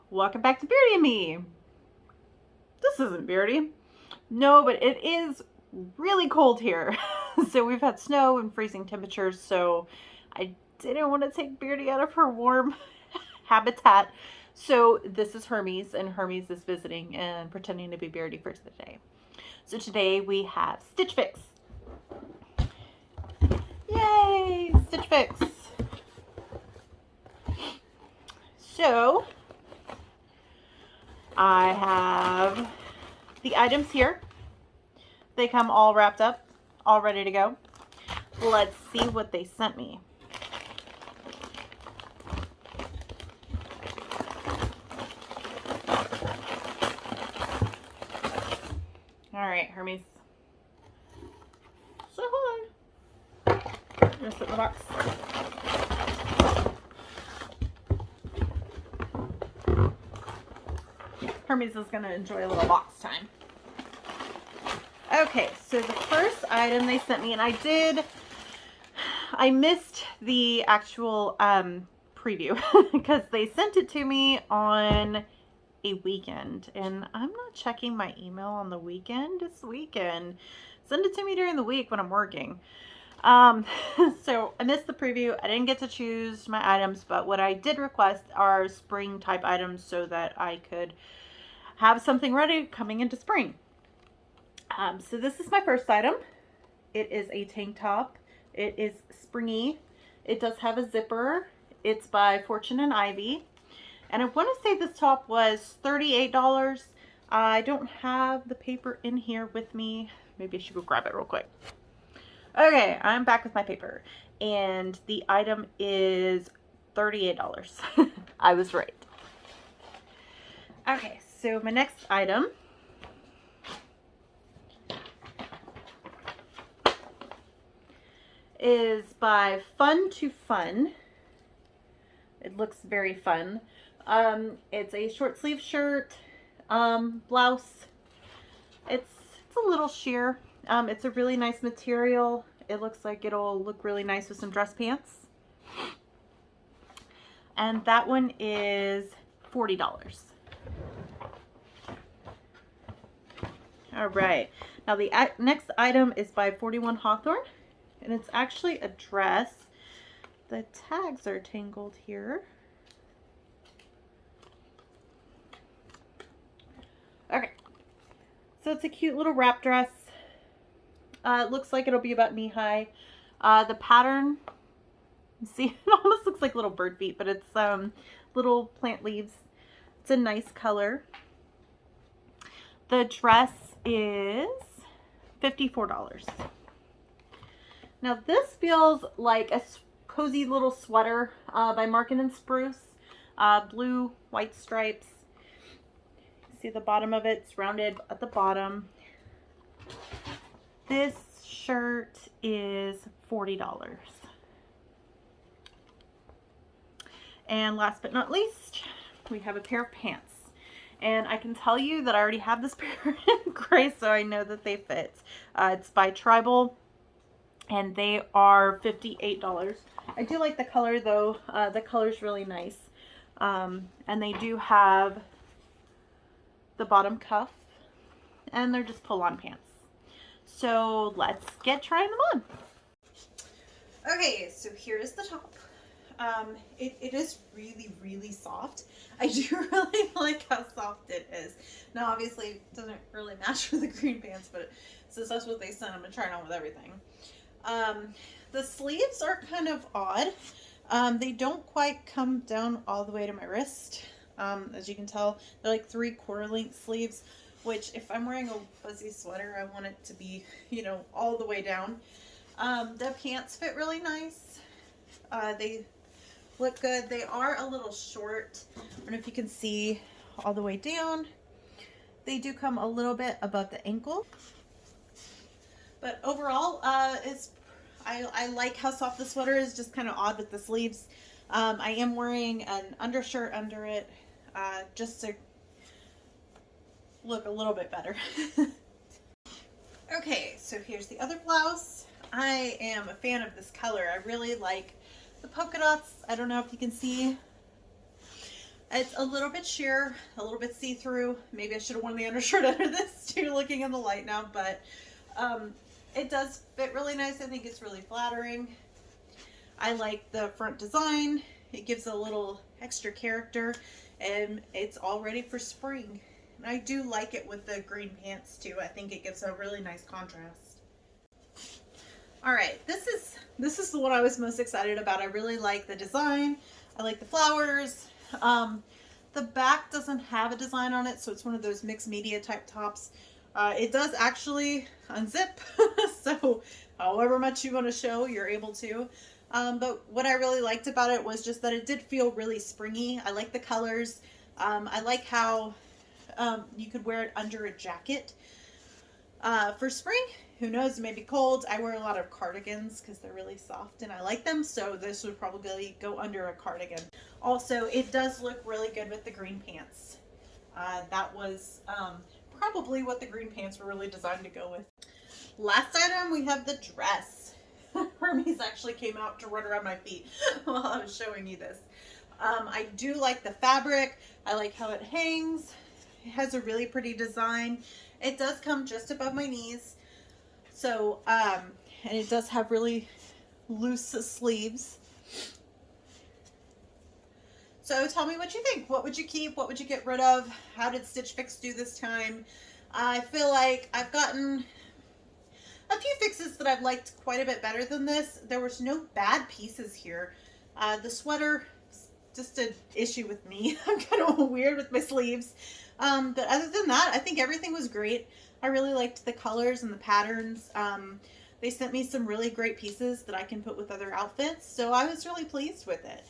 Welcome back to Beardie&Me. This isn't Beardie. No, but it is really cold here. So we've had snow and freezing temperatures, so I didn't want to take Beardie out of her warm habitat. So this is Hermes, and Hermes is visiting and pretending to be Beardie for today. So today we have Stitchfix. Yay, Stitchfix. So I have the items here. They come all wrapped up, all ready to go. Let's see what they sent me. All right, Hermes. So hold on. Just put in the box. Hermes is going to enjoy a little box time. Okay, so the first item they sent me, and I missed the actual preview because they sent it to me on a weekend, and I'm not checking my email on the weekend. It's weekend. Send it to me during the week when I'm working. So I missed the preview. I didn't get to choose my items, but what I did request are spring type items so that I could have something ready coming into spring. So this is my first item. It is a tank top. It is springy. It does have a zipper. It's by Fortune and Ivy. And I want to say this top was $38. I don't have the paper in here with me. Maybe I should go grab it real quick. Okay, I'm back with my paper. And the item is $38. I was right. Okay, so my next item is by Fun to Fun. It looks very fun. It's a short sleeve shirt, blouse. It's a little sheer. It's a really nice material. It looks like it'll look really nice with some dress pants. And that one is $40. All right. Now the next item is by 41 Hawthorne. And it's actually a dress. The tags are tangled here. Okay. So it's a cute little wrap dress. It looks like it'll be about knee high. The pattern, you see, it almost looks like little bird feet, but it's little plant leaves. It's a nice color. The dress is $54. Now this feels like a cozy little sweater by Markin & Spruce. Blue, white stripes. See the bottom of it's rounded at the bottom. This shirt is $40. And last but not least, we have a pair of pants. And I can tell you that I already have this pair in gray, so I know that they fit. It's by Tribal. And they are $58. I do like the color though. The color's really nice. And they do have the bottom cuff. And they're just pull-on pants. So let's get trying them on. Okay, so here is the top. It is really, really soft. I do really like how soft it is. Now obviously it doesn't really match with the green pants, but since that's what they sent, I'm going to try it on with everything. The sleeves are kind of odd. They don't quite come down all the way to my wrist. As you can tell, they're like 3/4 length sleeves, which if I'm wearing a fuzzy sweater, I want it to be, you know, all the way down. The pants fit really nice. They look good. They are a little short. I don't know if you can see all the way down. They do come a little bit above the ankle. But overall, I like how soft the sweater is, just kind of odd with the sleeves. I am wearing an undershirt under it, just to look a little bit better. Okay, so here's the other blouse. I am a fan of this color. I really like the polka dots. I don't know if you can see, It's a little bit sheer, a little bit see-through. Maybe I should have worn the undershirt under this too, looking in the light now, but it does fit really nice. I think it's really flattering. I like the front design. It gives a little extra character, and it's all ready for spring. And I do like it with the green pants too. I think it gives a really nice contrast. All right, this is the one I was most excited about. I really like the design. I like the flowers. The back doesn't have a design on it, so it's one of those mixed media type tops. It does actually unzip, so however much you want to show, you're able to. But what I really liked about it was just that it did feel really springy. I like the colors. I like how you could wear it under a jacket. For spring, who knows, it may be cold. I wear a lot of cardigans because they're really soft and I like them, so this would probably go under a cardigan. Also, it does look really good with the green pants. That was probably what the green pants were really designed to go with. Last item, we have the dress. Hermes actually came out to run around my feet while I was showing you this. I do like the fabric. I like how it hangs. It has a really pretty design. It does come just above my knees. So, and it does have really loose sleeves. So tell me what you think. What would you keep? What would you get rid of? How did Stitch Fix do this time? I feel like I've gotten a few fixes that I've liked quite a bit better than this. There was no bad pieces here. The sweater, just an issue with me. I'm kind of weird with my sleeves. But other than that, I think everything was great. I really liked the colors and the patterns. They sent me some really great pieces that I can put with other outfits, so I was really pleased with it.